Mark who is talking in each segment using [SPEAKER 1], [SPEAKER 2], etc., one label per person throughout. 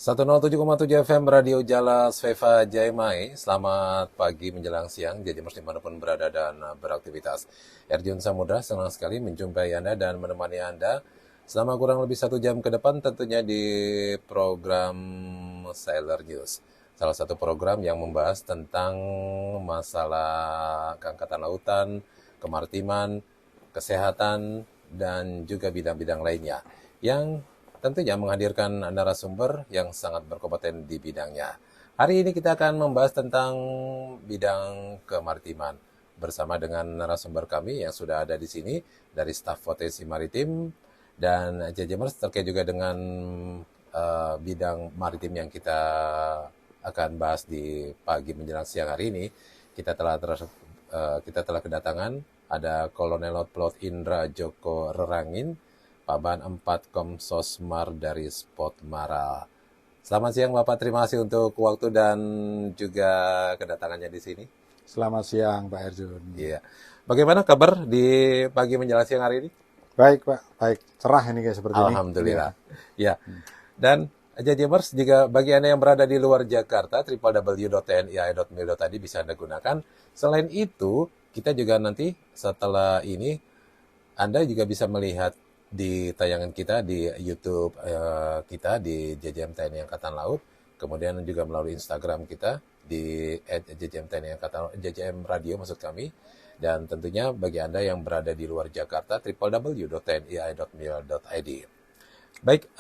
[SPEAKER 1] 107,7 FM Radio Jala Sveva Jaimai. Selamat pagi menjelang siang, jadi dimanapun berada dan beraktivitas. Erjun Samudra senang sekali menjumpai Anda dan menemani Anda selama kurang lebih 1 jam ke depan, tentunya di program Sailor News. Salah satu program yang membahas tentang masalah keangkatan lautan, kemaritiman, kesehatan, dan juga bidang-bidang lainnya yang tentunya menghadirkan narasumber yang sangat berkompeten di bidangnya. Hari ini kita akan membahas tentang bidang kemaritiman bersama dengan narasumber kami yang sudah ada di sini dari staf potensi maritim dan JJMers terkait juga dengan bidang maritim yang kita akan bahas di pagi menjelang siang hari ini. Kita telah kedatangan ada Kolonel Laut Pelaut Indra Joko Rerangin, Paban 4 Komsosmar dari Spotmara. Selamat siang Bapak, terima kasih untuk waktu dan juga kedatangannya di sini.
[SPEAKER 2] Selamat siang Pak Erjun.
[SPEAKER 1] Iya. Bagaimana kabar di pagi menjelang siang hari ini?
[SPEAKER 2] Baik Pak, baik. Cerah ini kayak seperti ini.
[SPEAKER 1] Alhamdulillah. Ya. Dan JJMers, jika bagi Anda yang berada di luar Jakarta, www.tniai.mil.id bisa Anda gunakan. Selain itu, kita juga nanti setelah ini, Anda juga bisa melihat di tayangan kita di YouTube kita di JJM TNI Angkatan Laut, kemudian juga melalui Instagram kita di @JJM TNI Angkatan Laut, JJM Radio maksud kami, dan tentunya bagi Anda yang berada di luar Jakarta www.tniai.mil.id. Baik,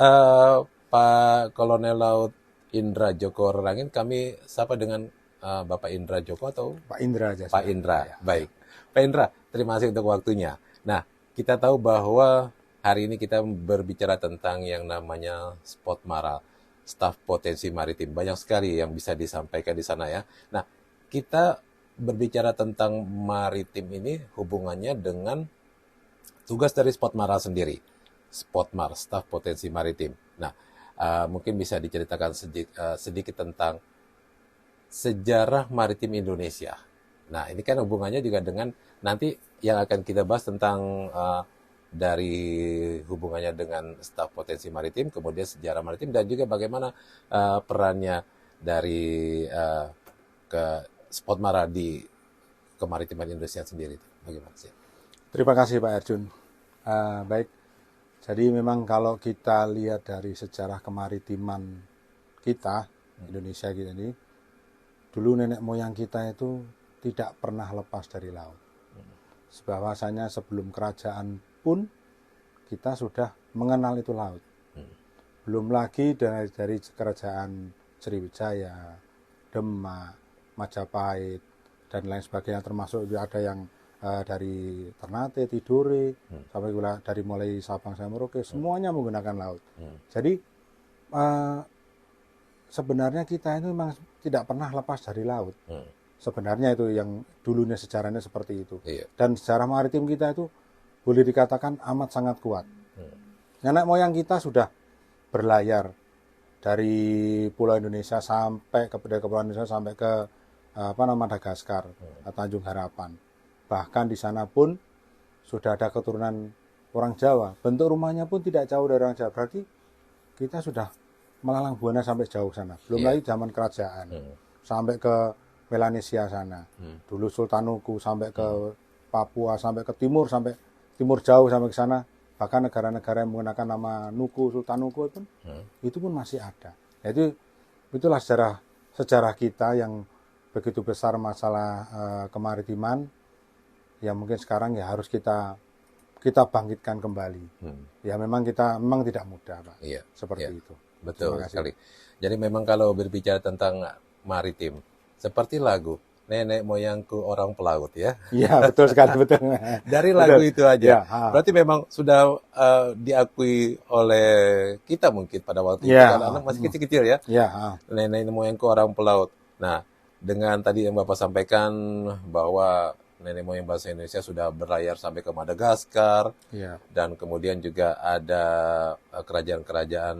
[SPEAKER 1] Pak Kolonel Laut Indra Joko Rerangin, kami sapa dengan Bapak Indra Joko atau
[SPEAKER 2] Pak Indra aja.
[SPEAKER 1] Pak Indra, ya. Baik. Pak Indra, terima kasih untuk waktunya. Nah, kita tahu bahwa hari ini kita berbicara tentang yang namanya Spotmara, staf potensi maritim. Banyak sekali yang bisa disampaikan di sana ya. Nah, kita berbicara tentang maritim ini hubungannya dengan tugas dari Spotmara sendiri. Spotmar, staf potensi maritim. Nah, mungkin bisa diceritakan sedikit tentang sejarah maritim Indonesia. Nah, ini kan hubungannya juga dengan nanti yang akan kita bahas tentang dari hubungannya dengan staf potensi maritim, kemudian sejarah maritim, dan juga bagaimana perannya dari ke Spotmara di kemaritiman Indonesia sendiri. Bagaimana sih?
[SPEAKER 2] Terima kasih Pak Erjun. Baik, jadi memang kalau kita lihat dari sejarah kemaritiman kita, Indonesia kita ini, dulu nenek moyang kita itu tidak pernah lepas dari laut. Bahwasanya sebelum kerajaan pun kita sudah mengenal itu laut. Belum lagi dari kerajaan Sriwijaya, Demak, Majapahit, dan lain sebagainya, termasuk ada yang dari Ternate, Tidore, sampai dari mulai Sabang sampai Merauke, semuanya menggunakan laut. Jadi sebenarnya kita itu memang tidak pernah lepas dari laut. Sebenarnya itu yang dulunya sejarahnya seperti itu.
[SPEAKER 1] Iya.
[SPEAKER 2] Dan sejarah maritim kita itu boleh dikatakan amat sangat kuat. Nenek moyang kita sudah berlayar dari Pulau Indonesia sampai ke Kepulauan Indonesia sampai ke Madagaskar, Tanjung Harapan. Bahkan di sana pun sudah ada keturunan orang Jawa. Bentuk rumahnya pun tidak jauh dari orang Jawa. Berarti kita sudah melalang buana sampai jauh sana. Belum lagi zaman kerajaan. Sampai ke Melanesia sana. Dulu Sultanuku sampai ke Papua, sampai ke timur, sampai timur jauh sampai ke sana. Bahkan negara-negara yang menggunakan nama Nuku, Sultanuku itu pun masih ada. Jadi itulah sejarah kita yang begitu besar masalah kemaritiman yang mungkin sekarang ya harus kita bangkitkan kembali. Ya memang tidak mudah Pak.
[SPEAKER 1] Iya.
[SPEAKER 2] Seperti
[SPEAKER 1] iya.
[SPEAKER 2] itu.
[SPEAKER 1] Betul sekali. Jadi memang kalau berbicara tentang maritim, seperti lagu Nenek Moyangku Orang Pelaut ya.
[SPEAKER 2] Iya, betul sekali, betul.
[SPEAKER 1] Dari lagu itu aja.
[SPEAKER 2] Ya,
[SPEAKER 1] Berarti memang sudah diakui oleh kita mungkin pada waktu itu,
[SPEAKER 2] ya,
[SPEAKER 1] anak masih kecil-kecil ya.
[SPEAKER 2] Ya,
[SPEAKER 1] Nenek Moyangku Orang Pelaut. Nah, dengan tadi yang Bapak sampaikan bahwa nenek moyang bangsa Indonesia sudah berlayar sampai ke Madagaskar,
[SPEAKER 2] ya.
[SPEAKER 1] dan kemudian juga ada kerajaan-kerajaan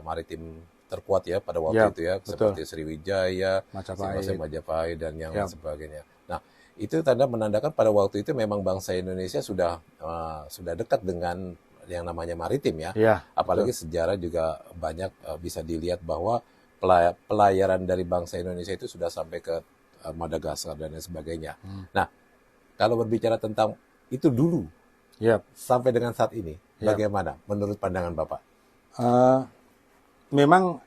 [SPEAKER 1] maritim terkuat ya pada waktu itu ya,
[SPEAKER 2] betul.
[SPEAKER 1] seperti Sriwijaya, Majapahit dan yang sebagainya. Nah, itu menandakan pada waktu itu memang bangsa Indonesia sudah dekat dengan yang namanya maritim ya.
[SPEAKER 2] Ya,
[SPEAKER 1] Apalagi sejarah juga banyak bisa dilihat bahwa pelayaran dari bangsa Indonesia itu sudah sampai ke Madagaskar dan lain sebagainya. Nah, kalau berbicara tentang itu dulu
[SPEAKER 2] ya.
[SPEAKER 1] sampai dengan saat ini,
[SPEAKER 2] Ya.
[SPEAKER 1] bagaimana menurut pandangan Bapak?
[SPEAKER 2] Memang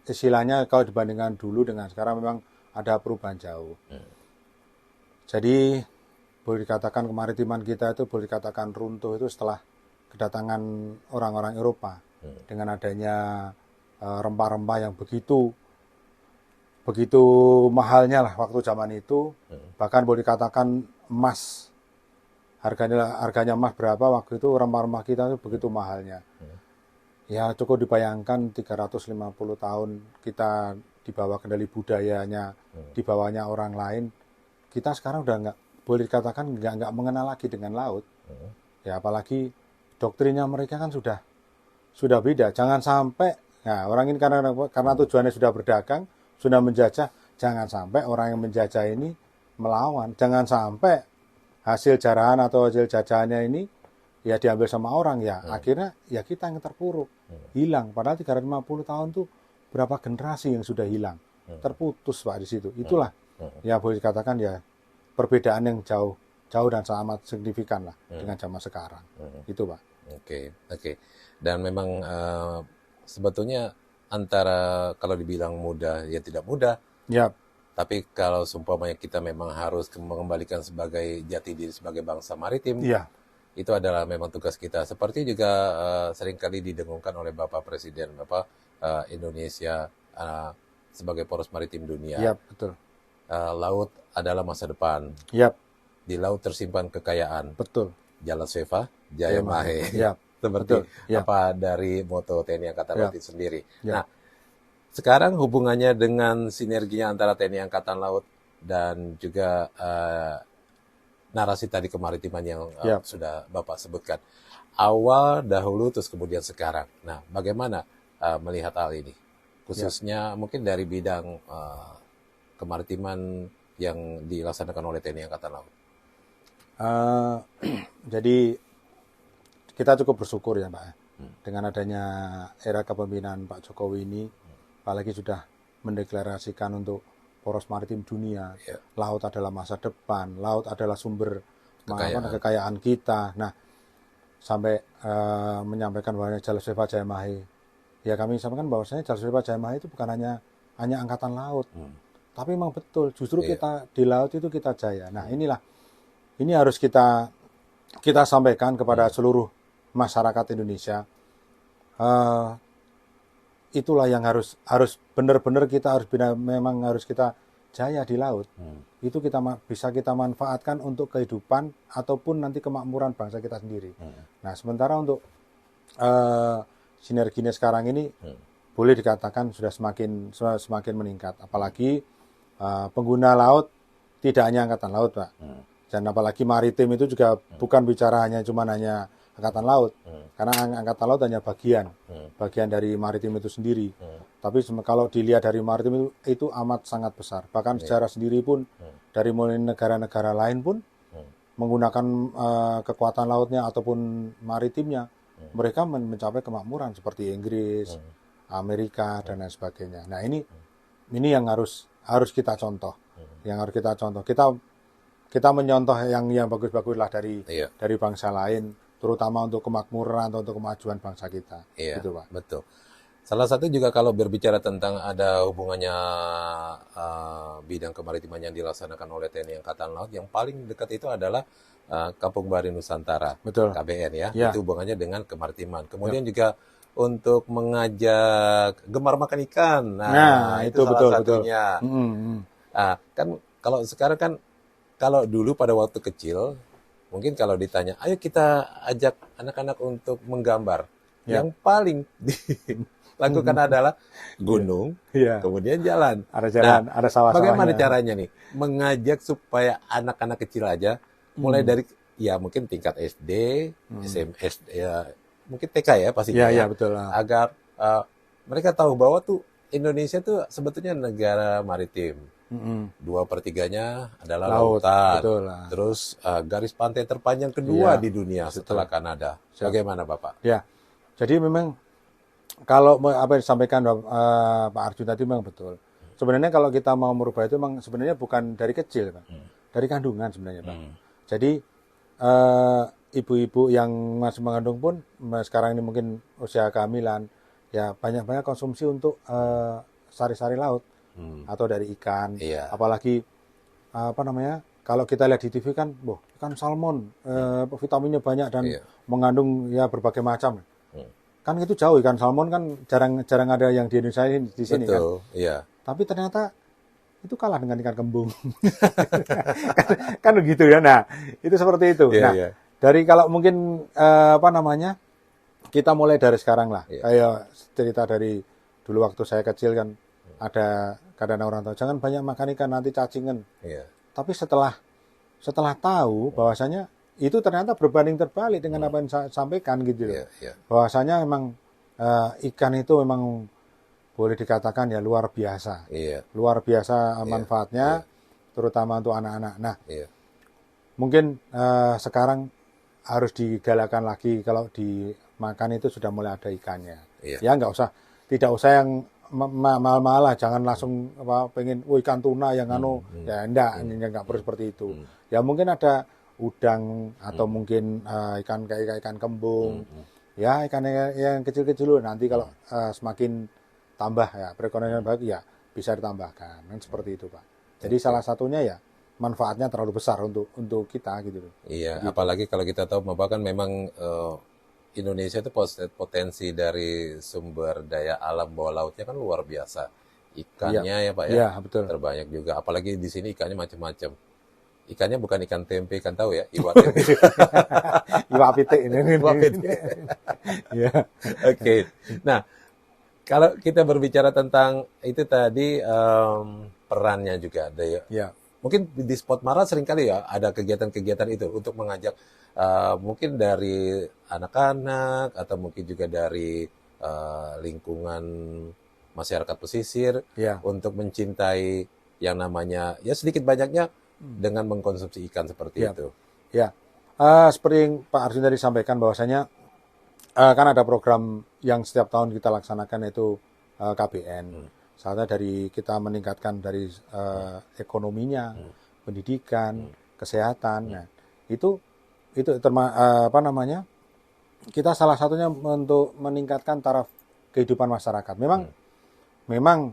[SPEAKER 2] istilahnya kalau dibandingkan dulu dengan sekarang memang ada perubahan jauh. Jadi boleh dikatakan kemaritiman kita itu boleh dikatakan runtuh itu setelah kedatangan orang-orang Eropa dengan adanya rempah-rempah yang begitu mahalnya lah waktu zaman itu. Bahkan boleh dikatakan emas harganya emas berapa waktu itu, rempah-rempah kita itu begitu mahalnya. Ya cukup dibayangkan 350 tahun kita di bawah kendali budayanya, di bawahnya orang lain. Kita sekarang udah nggak, boleh dikatakan nggak mengenal lagi dengan laut. Ya apalagi doktrinnya mereka kan sudah beda. Jangan sampai, nah orang ini karena tujuannya sudah berdagang, sudah menjajah, jangan sampai orang yang menjajah ini melawan. Jangan sampai hasil jarahan atau hasil jajahannya ini ya diambil sama orang ya. Akhirnya ya kita yang terpuruk, hilang. Padahal 350 tahun tuh berapa generasi yang sudah hilang, terputus Pak di situ. Itulah ya boleh dikatakan ya perbedaan yang jauh dan sangat signifikan lah dengan zaman sekarang. Itu Pak.
[SPEAKER 1] Oke. Dan memang sebetulnya antara kalau dibilang mudah ya tidak mudah.
[SPEAKER 2] Ya.
[SPEAKER 1] Tapi kalau seumpamanya kita memang harus mengembalikan sebagai jati diri sebagai bangsa maritim,
[SPEAKER 2] ya.
[SPEAKER 1] Itu adalah memang tugas kita. Seperti juga seringkali didengungkan oleh Bapak Presiden, Indonesia sebagai poros maritim dunia.
[SPEAKER 2] Ya, betul.
[SPEAKER 1] Laut adalah masa depan.
[SPEAKER 2] Ya.
[SPEAKER 1] Di laut tersimpan kekayaan.
[SPEAKER 2] Betul.
[SPEAKER 1] Jala Sveva, Jaya Mahe.
[SPEAKER 2] Ya.
[SPEAKER 1] Seperti
[SPEAKER 2] ya.
[SPEAKER 1] apa dari moto TNI Angkatan Laut itu sendiri.
[SPEAKER 2] Ya.
[SPEAKER 1] Nah, sekarang hubungannya dengan sinerginya antara TNI Angkatan Laut dan juga narasi tadi kemaritiman yang sudah Bapak sebutkan. Awal, dahulu, terus kemudian sekarang. Nah, bagaimana melihat hal ini? Khususnya mungkin dari bidang kemaritiman yang dilaksanakan oleh TNI Angkatan Laut.
[SPEAKER 2] Jadi kita cukup bersyukur ya Pak, dengan adanya era kepemimpinan Pak Jokowi ini, apalagi sudah mendeklarasikan untuk poros maritim dunia. Laut adalah masa depan, laut adalah sumber kekayaan kita. Nah, sampai menyampaikan bahwa Jala Sveva Jaya Mahe. Ya kami sampaikan bahwasanya Jala Sveva Jaya Mahe itu bukan hanya angkatan laut. Tapi memang betul, justru kita di laut itu kita jaya. Nah, ini harus kita sampaikan kepada seluruh masyarakat Indonesia. Itulah yang harus benar-benar kita memang harus kita jaya di laut. Itu bisa kita manfaatkan untuk kehidupan ataupun nanti kemakmuran bangsa kita sendiri. Nah, sementara untuk sinerginya sekarang ini boleh dikatakan sudah semakin meningkat. Apalagi pengguna laut tidak hanya angkatan laut, Pak. Dan apalagi maritim itu juga bukan bicara hanya angkatan laut. Karena angkatan laut hanya bagian dari maritim itu sendiri. Tapi kalau dilihat dari maritim itu amat sangat besar. Bahkan sejarah sendiri pun dari mulai negara-negara lain pun menggunakan kekuatan lautnya ataupun maritimnya, mereka mencapai kemakmuran seperti Inggris, Amerika dan lain sebagainya. Nah, ini yang harus kita contoh. Yang harus kita contoh. Kita menyontoh yang bagus-bagus lah dari bangsa lain, terutama untuk kemakmuran atau untuk kemajuan bangsa kita. Gitu, Pak.
[SPEAKER 1] Betul. Salah satu juga kalau berbicara tentang ada hubungannya bidang kemaritiman yang dilaksanakan oleh TNI Angkatan Laut, yang paling dekat itu adalah Kampung Bahari Nusantara,
[SPEAKER 2] betul.
[SPEAKER 1] KBN ya. Itu hubungannya dengan kemaritiman. Kemudian juga untuk mengajak gemar makan ikan. Nah itu salah satunya. Kan kalau sekarang kan, kalau dulu pada waktu kecil, mungkin kalau ditanya, ayo kita ajak anak-anak untuk menggambar. Yang paling dilakukan adalah gunung, kemudian jalan.
[SPEAKER 2] Ada jalan, ada sawah-sawahnya.
[SPEAKER 1] Bagaimana caranya nih mengajak supaya anak-anak kecil aja, mulai dari ya mungkin tingkat SD, SMS, ya mungkin TK ya pastinya.
[SPEAKER 2] Iya, betul.
[SPEAKER 1] Agar mereka tahu bahwa tuh Indonesia tuh sebetulnya negara maritim. 2/3-nya adalah
[SPEAKER 2] Laut,
[SPEAKER 1] lautan.
[SPEAKER 2] betul lah.
[SPEAKER 1] Terus garis pantai terpanjang kedua
[SPEAKER 2] Iya,
[SPEAKER 1] di dunia setelah Kanada. Bagaimana Bapak?
[SPEAKER 2] Ya, jadi memang kalau apa yang disampaikan Pak Arjun tadi memang betul. Sebenarnya kalau kita mau merubah itu memang sebenarnya bukan dari kecil, Pak. Dari kandungan sebenarnya, Pak. Jadi ibu-ibu yang masih mengandung pun sekarang ini mungkin usia kehamilan, ya banyak-banyak konsumsi untuk sari-sari laut atau dari ikan.
[SPEAKER 1] Iya.
[SPEAKER 2] Apalagi apa namanya? Kalau kita lihat di TV kan, ikan salmon, vitaminnya banyak dan mengandung ya berbagai macam. Kan itu jauh, ikan salmon kan jarang ada yang di Indonesia ini di sini.
[SPEAKER 1] Betul,
[SPEAKER 2] kan.
[SPEAKER 1] Iya.
[SPEAKER 2] Tapi ternyata itu kalah dengan ikan kembung. kan begitu ya. Nah, itu seperti itu.
[SPEAKER 1] Iya,
[SPEAKER 2] Nah,
[SPEAKER 1] iya.
[SPEAKER 2] dari kalau mungkin apa namanya? Kita mulai dari sekarang lah.
[SPEAKER 1] Iya.
[SPEAKER 2] Kayak cerita dari dulu waktu saya kecil kan ada kadang orang tahu jangan banyak makan ikan nanti cacingan.
[SPEAKER 1] Iya.
[SPEAKER 2] Tapi setelah tahu bahwasanya itu ternyata berbanding terbalik dengan apa yang saya sampaikan gitu loh.
[SPEAKER 1] Iya.
[SPEAKER 2] Bahwasanya memang ikan itu memang boleh dikatakan ya luar biasa.
[SPEAKER 1] Iya.
[SPEAKER 2] Luar biasa manfaatnya terutama untuk anak-anak. Nah, mungkin sekarang harus digalakkan lagi kalau dimakan itu sudah mulai ada ikannya. Ya tidak usah yang mahal-mahal lah, jangan langsung pengen ikan tuna yang ya enggak perlu seperti itu. Ya mungkin ada udang atau mungkin ikan kayak ikan kembung. Ya ikan yang kecil-kecil dulu, nanti kalau semakin tambah ya perekonomian baik ya bisa ditambahkan kan seperti itu, Pak. Jadi salah satunya ya manfaatnya terlalu besar untuk kita gitu loh.
[SPEAKER 1] Iya, apalagi kalau kita tahu bahwa kan memang Indonesia itu potensi dari sumber daya alam bawah lautnya kan luar biasa. Ikannya ya Pak ya,
[SPEAKER 2] betul.
[SPEAKER 1] Terbanyak juga. Apalagi di sini ikannya macam-macam. Ikannya bukan ikan tempe, ikan tahu ya, iwa tempe.
[SPEAKER 2] Iwa pitik ini.
[SPEAKER 1] Iwa pitik.
[SPEAKER 2] Ya.
[SPEAKER 1] Oke. Nah, kalau kita berbicara tentang itu tadi perannya juga ada ya.
[SPEAKER 2] Ya.
[SPEAKER 1] Mungkin di Spot Mara seringkali ya ada kegiatan-kegiatan itu untuk mengajak mungkin dari anak-anak atau mungkin juga dari lingkungan masyarakat pesisir untuk mencintai yang namanya ya sedikit banyaknya dengan mengkonsumsi ikan seperti itu.
[SPEAKER 2] Ya, seperti yang Pak Arjun tadi sampaikan bahwasanya kan ada program yang setiap tahun kita laksanakan yaitu KBN. Saatnya dari kita meningkatkan dari ekonominya, pendidikan, kesehatan. Nah, itu apa namanya? Kita salah satunya untuk meningkatkan taraf kehidupan masyarakat. Memang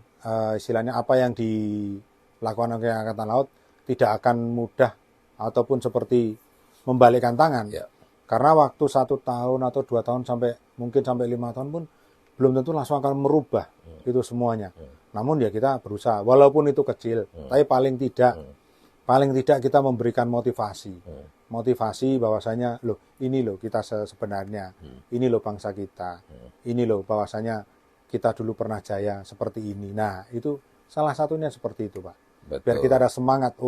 [SPEAKER 2] istilahnya apa yang dilakukan oleh Angkatan Laut tidak akan mudah ataupun seperti membalikkan tangan. Karena waktu 1 tahun atau 2 tahun sampai 5 tahun pun belum tentu langsung akan merubah itu semuanya. Namun ya kita berusaha, walaupun itu kecil, tapi paling tidak kita memberikan motivasi. Motivasi bahwasanya ini kita sebenarnya, ini bangsa kita, ini bahwasanya kita dulu pernah jaya seperti ini. Nah, itu salah satunya seperti itu, Pak.
[SPEAKER 1] Betul.
[SPEAKER 2] Biar kita ada semangat,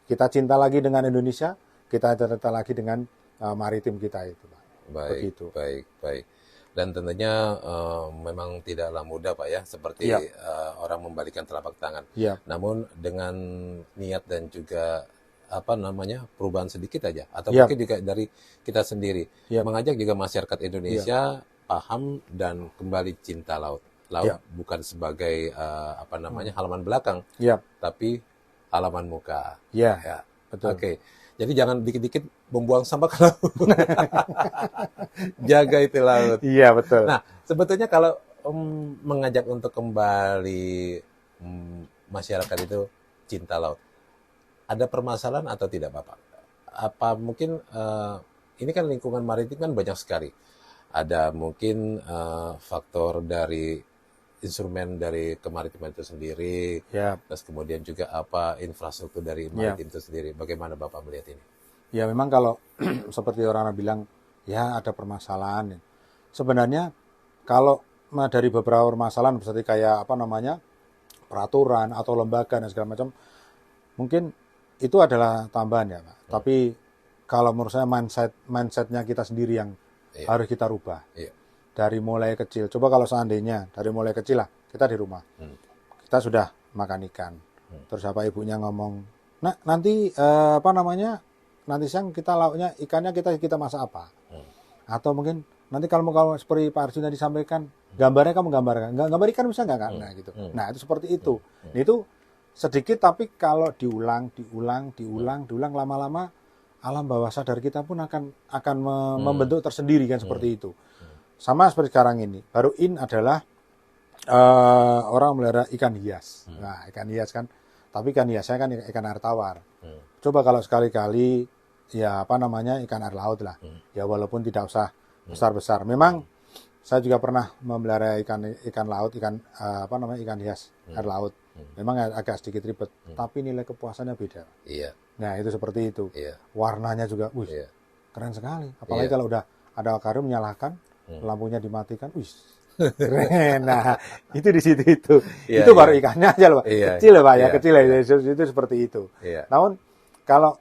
[SPEAKER 2] kita cinta lagi dengan Indonesia, kita cinta lagi dengan maritim kita itu, Pak.
[SPEAKER 1] Baik, baik. Dan tentunya memang tidaklah mudah Pak ya, seperti orang membalikan telapak tangan. Namun dengan niat dan juga perubahan sedikit aja, atau mungkin juga dari kita sendiri, mengajak juga masyarakat Indonesia paham dan kembali cinta laut. Laut bukan sebagai halaman belakang, tapi halaman muka.
[SPEAKER 2] Betul.
[SPEAKER 1] Oke. Jadi jangan dikit-dikit membuang sampah ke laut. Jaga itu laut.
[SPEAKER 2] Iya, betul.
[SPEAKER 1] Nah, sebetulnya kalau mengajak untuk kembali masyarakat itu cinta laut, ada permasalahan atau tidak, Bapak? Apa mungkin ini kan lingkungan maritim kan banyak sekali. Ada mungkin faktor dari instrumen dari kemaritiman itu sendiri, terus kemudian juga infrastruktur dari maritim itu sendiri. Bagaimana Bapak melihat ini?
[SPEAKER 2] Ya memang kalau seperti orang bilang, ya ada permasalahan. Sebenarnya kalau dari beberapa permasalahan seperti kayak peraturan atau lembaga dan segala macam, mungkin itu adalah tambahan ya, Pak. Tapi kalau menurut saya mindsetnya kita sendiri yang harus kita rubah. Dari mulai kecil. Coba kalau seandainya dari mulai kecil lah kita di rumah, kita sudah makan ikan, Terus apa ibunya ngomong, nah nanti nanti siang kita lauknya ikannya kita masak apa? Atau mungkin nanti kalau seperti Pak Arjuna disampaikan, gambarnya kamu gambar ikan bisa nggak kan? Nah gitu. Nah itu seperti itu. Itu sedikit tapi kalau diulang lama-lama alam bawah sadar kita pun akan membentuk tersendiri kan seperti itu. Sama seperti sekarang ini. Baru adalah orang melihara ikan hias. Nah ikan hias kan, tapi ikan hiasnya kan ikan air tawar. Coba kalau sekali-kali ya ikan air laut lah. Ya walaupun tidak usah besar-besar. Memang saya juga pernah memelihara ikan laut, ikan hias air laut. Memang agak sedikit ribet, tapi nilai kepuasannya beda.
[SPEAKER 1] Iya. Nah,
[SPEAKER 2] itu seperti itu.
[SPEAKER 1] Iya.
[SPEAKER 2] Warnanya juga, keren sekali. Apalagi kalau udah ada akuarium menyalakan, lampunya dimatikan, keren. Nah, itu di situ itu. Itu baru ikannya aja loh, Pak. Kecil loh, Pak ya, kecil ya. Itu seperti itu. Namun kalau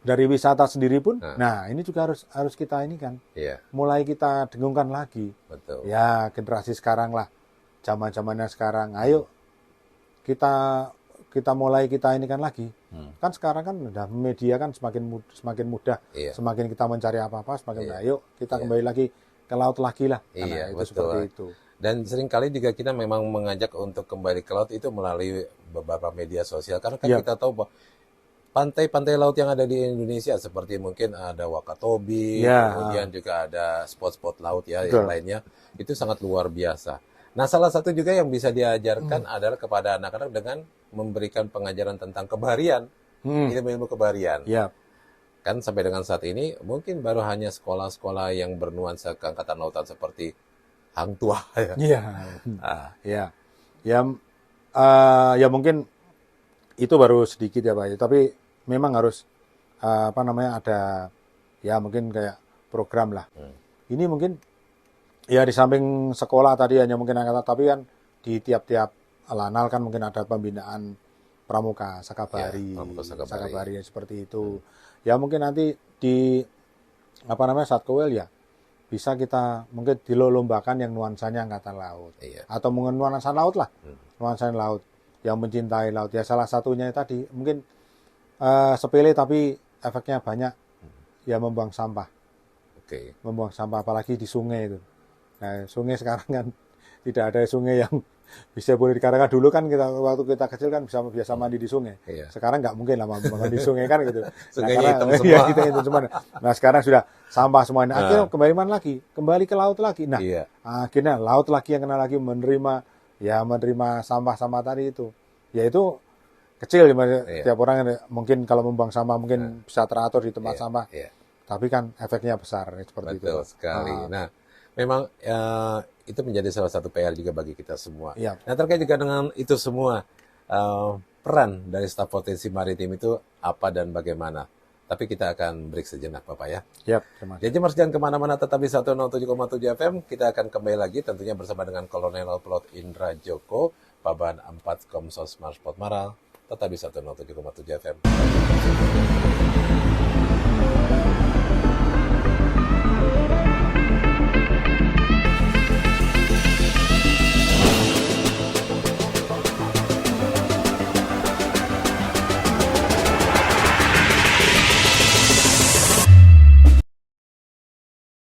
[SPEAKER 2] dari wisata sendiri pun, nah ini juga harus kita ini kan, mulai kita dengungkan lagi.
[SPEAKER 1] Betul.
[SPEAKER 2] Ya generasi sekarang lah, zaman-zamannya sekarang, ayo kita mulai kita ini kan lagi. Kan sekarang kan udah media kan semakin mudah, semakin kita mencari apa-apa, semakin ayo kita kembali lagi ke laut lagi lah. Karena itu
[SPEAKER 1] betul.
[SPEAKER 2] Seperti itu.
[SPEAKER 1] Dan seringkali juga kita memang mengajak untuk kembali ke laut itu melalui beberapa media sosial. Karena kan kita tahu bahwa pantai-pantai laut yang ada di Indonesia seperti mungkin ada Wakatobi, kemudian juga ada spot-spot laut yang lainnya, itu sangat luar biasa. Nah, salah satu juga yang bisa diajarkan adalah kepada anak-anak dengan memberikan pengajaran tentang kebaharian, ilmu kebaharian. Kan sampai dengan saat ini mungkin baru hanya sekolah-sekolah yang bernuansa keangkatan lautan seperti Hang Tuah.
[SPEAKER 2] Ya mungkin itu baru sedikit ya Pak. Tapi memang harus ada ya mungkin kayak program lah. Ini mungkin ya di samping sekolah tadi hanya mungkin angkatan, tapi kan di tiap-tiap lanal kan mungkin ada pembinaan pramuka sakabari, sakabari seperti itu. Ya mungkin nanti di Satkowel ya bisa kita mungkin dilombakan yang nuansanya angkatan laut, atau mungkin nuansa laut lah, nuansa laut yang mencintai laut. Ya salah satunya tadi mungkin sepele tapi efeknya banyak, ya membuang sampah. Membuang sampah apalagi di sungai itu. Nah, sungai sekarang kan tidak ada sungai yang bisa boleh dikatakan. Dulu kan waktu kita kecil kan biasa mandi di sungai. Sekarang nggak mungkin lah mandi di sungai kan gitu.
[SPEAKER 1] Sungainya hitam semua.
[SPEAKER 2] Hitam semua. Nah sekarang sudah sampah semuanya. Akhirnya kembali mana lagi? Kembali ke laut lagi. Nah akhirnya laut lagi yang kena lagi menerima sampah-sampah tadi itu. Ya itu kecil. Tiap orang mungkin kalau membuang sampah mungkin bisa teratur di tempat sampah. Tapi kan efeknya besar seperti itu.
[SPEAKER 1] Betul sekali. Nah, memang itu menjadi salah satu PR juga bagi kita semua. Nah, terkait juga dengan itu semua, peran dari staf potensi maritim itu apa dan bagaimana? Tapi kita akan break sejenak, Bapak ya. Jajamers jangan kemana-mana, tetap di 107,7 FM. Kita akan kembali lagi tentunya bersama dengan Kolonel Laut Indra Joko, Paban 4 Komsos Marspot Maral. Tetap di 107,7 FM.